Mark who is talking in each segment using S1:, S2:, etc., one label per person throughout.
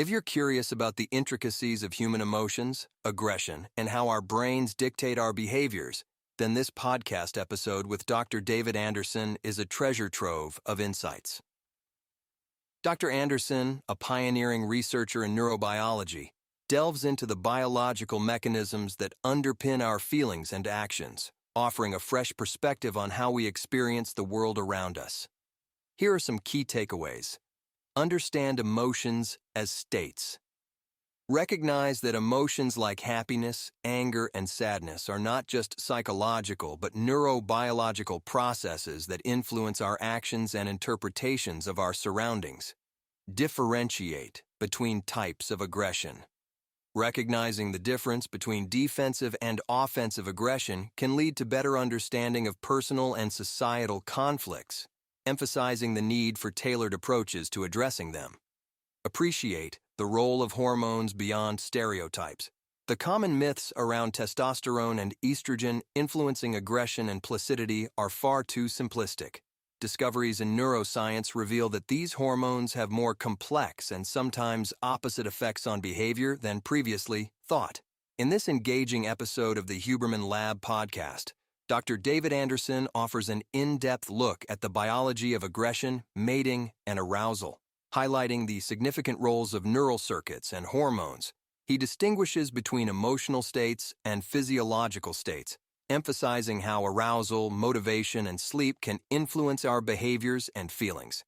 S1: If you're curious about the intricacies of human emotions, aggression, and how our brains dictate our behaviors, then this podcast episode with Dr. David Anderson is a treasure trove of insights. Dr. Anderson, a pioneering researcher in neurobiology, delves into the biological mechanisms that underpin our feelings and actions, offering a fresh perspective on how we experience the world around us. Here are some key takeaways. Understand emotions as states. Recognize that emotions like happiness, anger, and sadness are not just psychological but neurobiological processes that influence our actions and interpretations of our surroundings. Differentiate between types of aggression. Recognizing the difference between defensive and offensive aggression can lead to better understanding of personal and societal conflicts, emphasizing the need for tailored approaches to addressing them. Appreciate the role of hormones beyond stereotypes. The common myths around testosterone and estrogen influencing aggression and placidity are far too simplistic. Discoveries in neuroscience reveal that these hormones have more complex and sometimes opposite effects on behavior than previously thought. In this engaging episode of the Huberman Lab podcast, Dr. David Anderson offers an in-depth look at the biology of aggression, mating, and arousal. Highlighting the significant roles of neural circuits and hormones, he distinguishes between emotional states and physiological states, emphasizing how arousal, motivation, and sleep can influence our behaviors and feelings.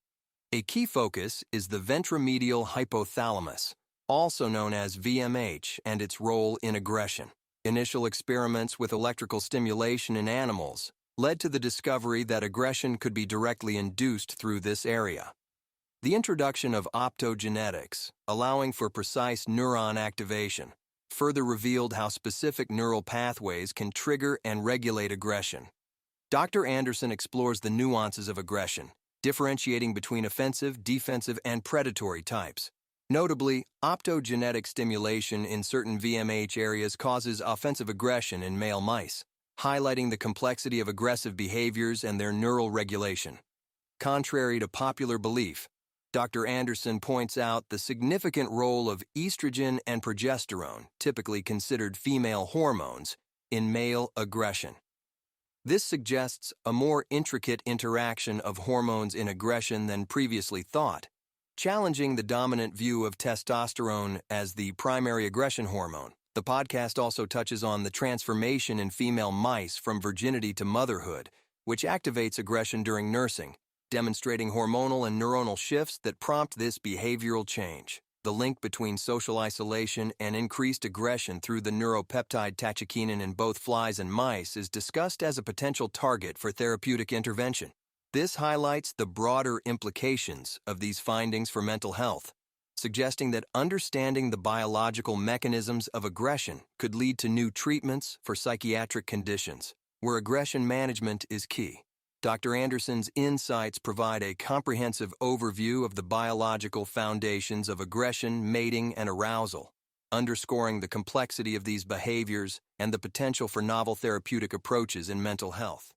S1: A key focus is the ventromedial hypothalamus, also known as VMH, and its role in aggression. Initial experiments with electrical stimulation in animals led to the discovery that aggression could be directly induced through this area. The introduction of optogenetics, allowing for precise neuron activation, further revealed how specific neural pathways can trigger and regulate aggression. Dr. Anderson explores the nuances of aggression, differentiating between offensive, defensive, and predatory types. Notably, optogenetic stimulation in certain VMH areas causes offensive aggression in male mice, highlighting the complexity of aggressive behaviors and their neural regulation. Contrary to popular belief, Dr. Anderson points out the significant role of estrogen and progesterone, typically considered female hormones, in male aggression. This suggests a more intricate interaction of hormones in aggression than previously thought, challenging the dominant view of testosterone as the primary aggression hormone. The podcast also touches on the transformation in female mice from virginity to motherhood, which activates aggression during nursing, demonstrating hormonal and neuronal shifts that prompt this behavioral change. The link between social isolation and increased aggression through the neuropeptide tachykinin in both flies and mice is discussed as a potential target for therapeutic intervention. This highlights the broader implications of these findings for mental health, suggesting that understanding the biological mechanisms of aggression could lead to new treatments for psychiatric conditions, where aggression management is key. Dr. Anderson's insights provide a comprehensive overview of the biological foundations of aggression, mating, and arousal, underscoring the complexity of these behaviors and the potential for novel therapeutic approaches in mental health.